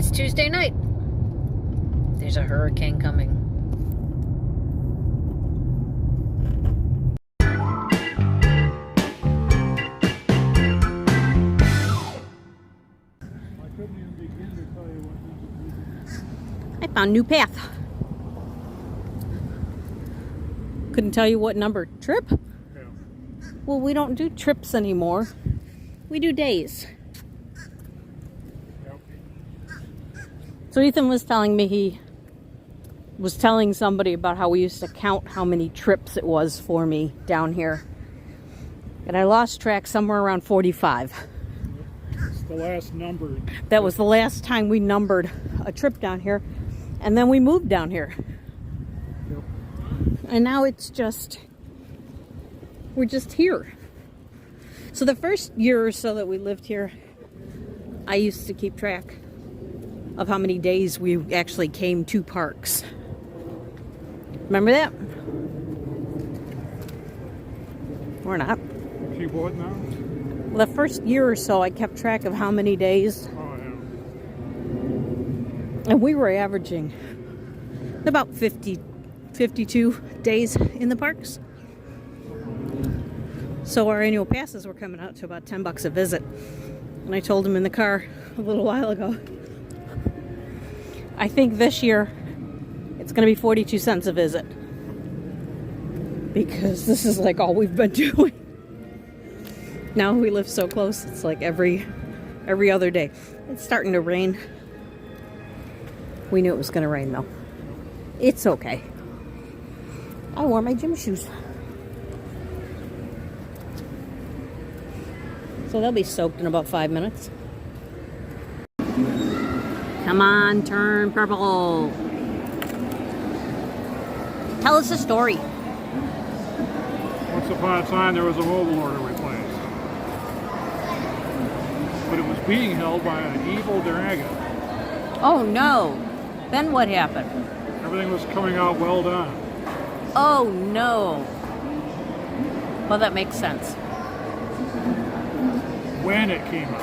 It's Tuesday night. There's a hurricane coming. I found a new path. Couldn't tell you what number. Trip? Yeah. Well, we don't do trips anymore. We do days. Yep. So Ethan was telling me he was telling somebody about how we used to count how many trips it was for me down here. And I lost track somewhere around 45. It's the last number. That was the last time we numbered a trip down here. And then we moved down here. Yep. And now it's just, we're just here. So the first year or so that we lived here, I used to keep track of how many days we actually came to parks. Remember that? Or not. Keep what now? Well, the first year or so, I kept track of how many days. Oh, yeah. And we were averaging about 50, 52 days in the parks. So our annual passes were coming out to about $10 a visit. And I told him in the car a little while ago, I think this year it's going to be 42 cents a visit. Because this is like all we've been doing. Now we live so close, it's like every other day. It's starting to rain. We knew it was going to rain though. It's okay. I wore my gym shoes. So they'll be soaked in about 5 minutes. Come on, turn purple. Tell us a story. Once upon a time, there was a mobile order replaced. But it was being held by an evil dragon. Oh no. Then what happened? Everything was coming out well done. Oh no. Well, that makes sense. When it came out.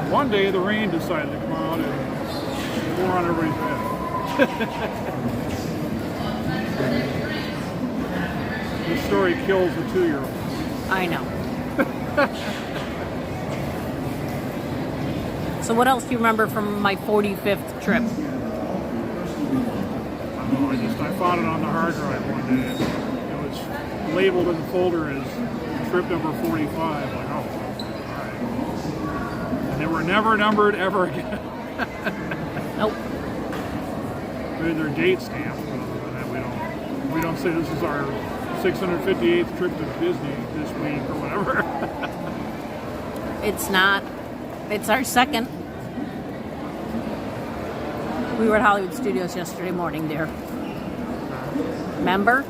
One day the rain decided to come out and pour on everybody's head. This story kills the 2-year-old. I know. So what else do you remember from my 45th trip? I found it on the hard drive one day. It was labeled in the folder as trip number 45. Like, oh, all right. And they were never numbered ever again. Nope. I mean, they're date stamped, but we don't say this is our 658th trip to Disney this week or whatever. It's not. It's our second. We were at Hollywood Studios yesterday morning, dear. Remember?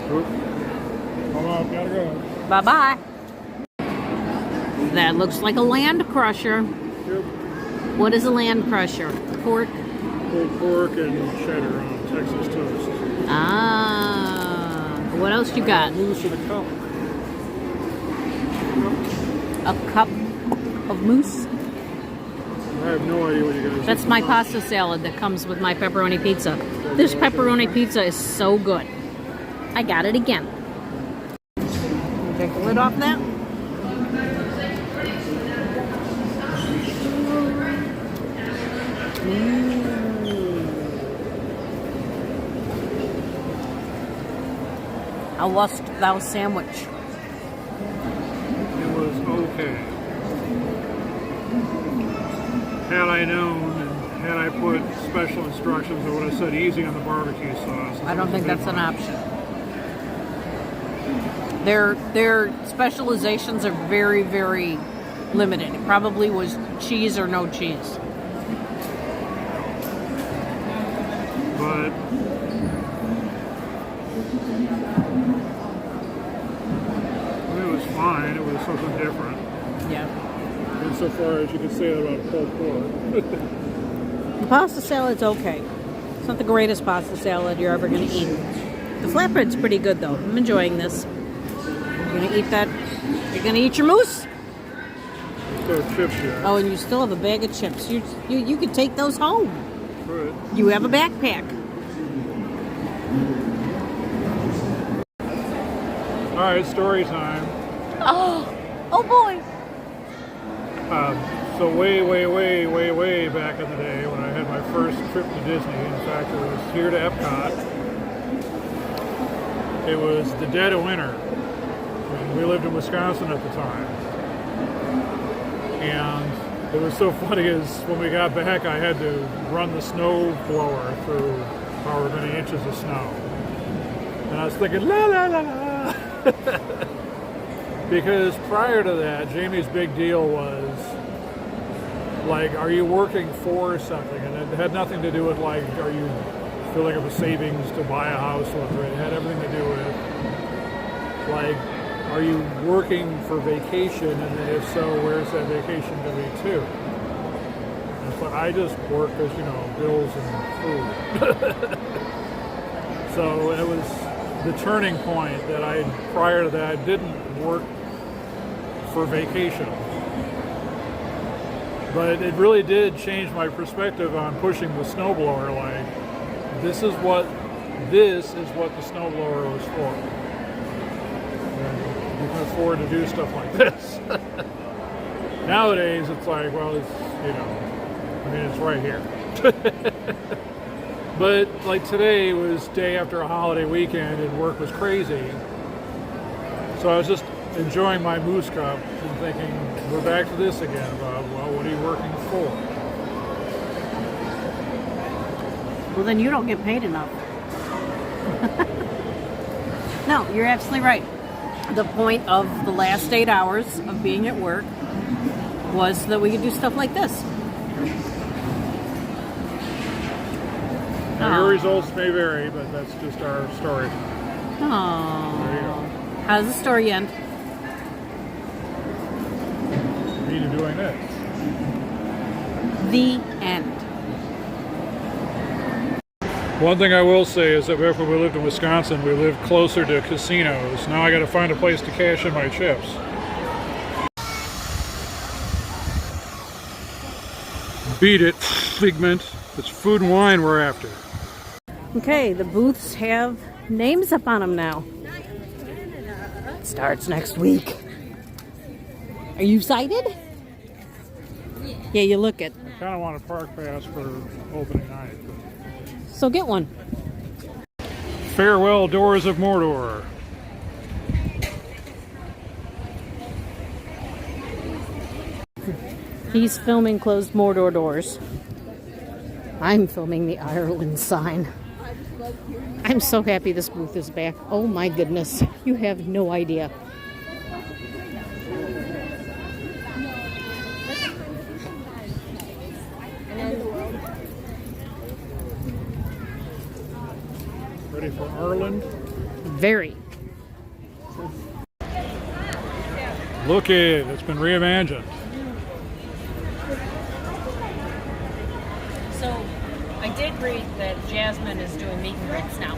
Hold on, gotta go. Bye-bye. That looks like a land crusher. Yep. What is a land crusher? Pork? Pulled pork and cheddar on Texas toast. Ah. What else you got? Moose in a cup. A cup of mousse? I have no idea what you guys. That's my pasta salad that comes with my pepperoni pizza. This pepperoni pizza is so good. I got it again. Take the lid off that. How wast thou sandwich? It was okay. Had I known, and had I put special instructions, I would have said easy on the barbecue sauce. I don't think that's an option. Their specializations are very, very limited. It probably was cheese or no cheese. But it was fine. It was something different. Yeah. Insofar as you can say that about pulled pork. The pasta salad's okay. It's not the greatest pasta salad you're ever going to eat. The flatbread's pretty good though. I'm enjoying this. You're gonna eat that? You're gonna eat your moose? Still have chips here. Oh, and you still have a bag of chips. You could take those home. Good. You have a backpack. All right, story time. Oh boy. So way back in the day when I had my first trip to Disney, in fact it was here to Epcot, it was the dead of winter. And we lived in Wisconsin at the time. And it was so funny is when we got back I had to run the snow blower through however many inches of snow. And I was thinking, la la la la. Because prior to that, Jamie's big deal was like, are you working for something? And it had nothing to do with like, are you filling up a savings to buy a house with it? It had everything to do with like, are you working for vacation? And then if so, where's that vacation going to be to? And it's like, I just work as, bills and food. So it was the turning point that prior to that, I didn't work for vacation. But it really did change my perspective on pushing the snowblower. Like, this is what the snowblower was for. And you can afford to do stuff like this. Nowadays, it's like, well, it's right here. But like today was day after a holiday weekend and work was crazy. So I was just enjoying my moose cup and thinking, we're back to this again, Bob. Well, what are you working for? Well, then you don't get paid enough. No, you're absolutely right. The point of the last 8 hours of being at work was so that we could do stuff like this. Now, your results may vary, but that's just our story. Oh. There you go. How does the story end? Me doing this. The end. One thing I will say is that after we lived in Wisconsin, we lived closer to casinos. Now I got to find a place to cash in my chips. Beat it, Figment. It's food and wine we're after. Okay, the booths have names up on them now. It starts next week. Are you excited? Yeah, you look it. I kind of want a park pass for opening night. So get one. Farewell, Doors of Mordor. He's filming closed Mordor doors. I'm filming the Ireland sign. I'm so happy this booth is back. Oh my goodness. You have no idea. Ready for Ireland? Very. Look it, it's been reimagined. So, I did read that Jasmine is doing meet and greets now.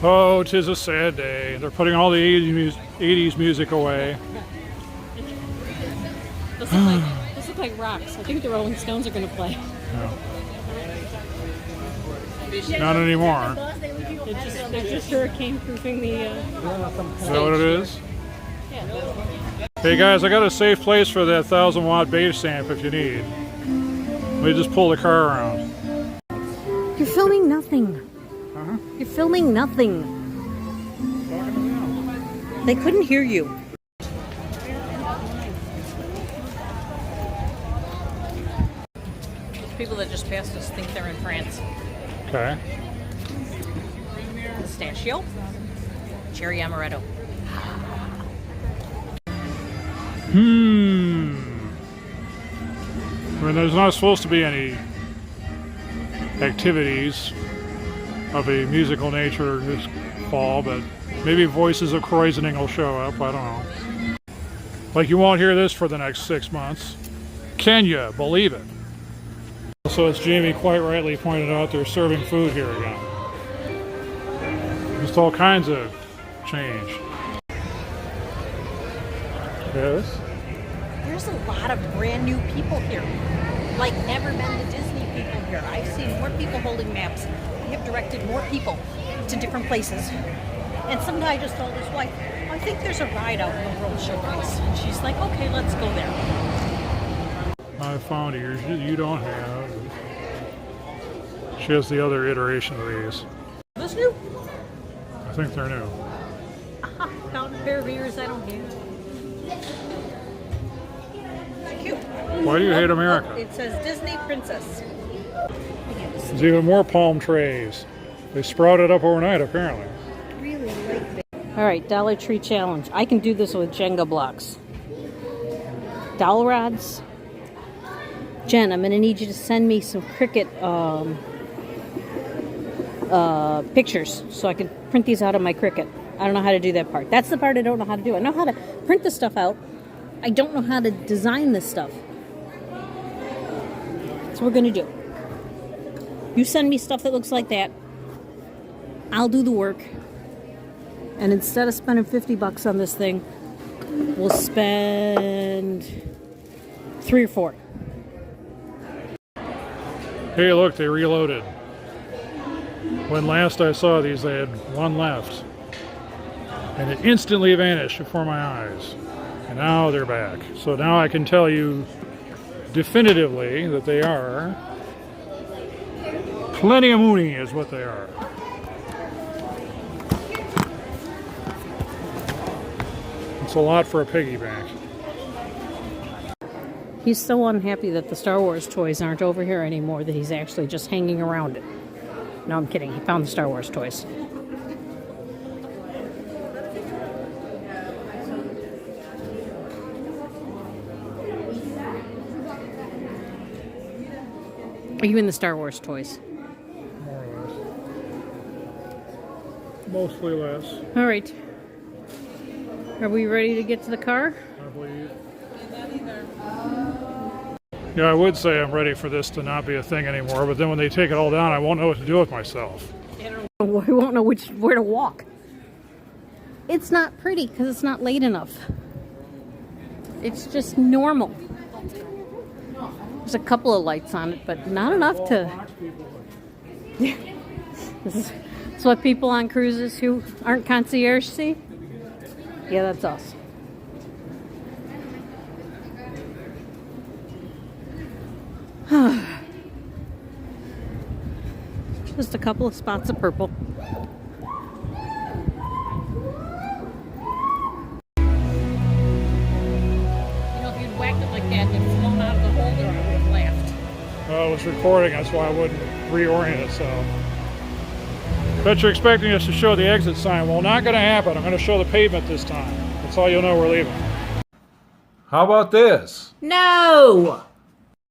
Oh, 'tis a sad day. They're putting all the 80s music away. Those look like rocks. I think the Rolling Stones are going to play. No. Not anymore. They're just hurricane proofing the... Is that what it is? Hey guys, I got a safe place for that 1,000-watt base amp if you need. Let me just pull the car around. You're filming nothing. Uh-huh. You're filming nothing. They couldn't hear you. People that just passed us think they're in France. Okay. Pistachio, cherry amaretto. I mean, there's not supposed to be any activities of a musical nature this fall, but maybe Voices of Croisening will show up. I don't know. Like, you won't hear this for the next 6 months. Can you believe it? So, as Jamie quite rightly pointed out, they're serving food here again. Just all kinds of change. Yes? There's a lot of brand new people here. Like never been to Disney people here. I've seen more people holding maps. They have directed more people to different places. And some guy just told his wife, I think there's a ride out in the World Showcase. And she's like, okay, let's go there. I found yours. You don't have. She has the other iteration of these. This new? I think they're new. Aha, found a pair of ears I don't have. Cute. Why do you hate America? It says Disney Princess. There's even more palm trays. They sprouted up overnight, apparently. Really like that. All right, Dollar Tree challenge. I can do this with Jenga blocks. Dowel rods. Jen, I'm going to need you to send me some Cricut pictures so I can print these out of my Cricut. I don't know how to do that part. That's the part I don't know how to do. I know how to print the stuff out. I don't know how to design this stuff. That's what we're going to do. You send me stuff that looks like that. I'll do the work. And instead of spending $50 on this thing, we'll spend 3 or 4. Hey, look, they reloaded. When last I saw these, they had one left. And it instantly vanished before my eyes. And now they're back. So now I can tell you definitively that they are plenty of mooney is what they are. It's a lot for a piggy bank. He's so unhappy that the Star Wars toys aren't over here anymore that he's actually just hanging around it. No, I'm kidding. He found the Star Wars toys. Are you in the Star Wars toys? More or less. Mostly less, All right. Are we ready to get to the car? I believe. Yeah, I would say I'm ready for this to not be a thing anymore, but then when they take it all down, I won't know what to do with myself. We won't know where to walk. It's not pretty because it's not late enough. It's just normal. There's a couple of lights on it, but not enough to... This is what people on cruises who aren't concierge see? Yeah, that's us. Just a couple of spots of purple. If you'd whacked it like that and it's flown out of the holder, I would have laughed. Well, I was recording, that's why I wouldn't reorient it, so. Bet you're expecting us to show the exit sign. Well, not going to happen. I'm going to show the pavement this time. That's all you'll know we're leaving. How about this? No!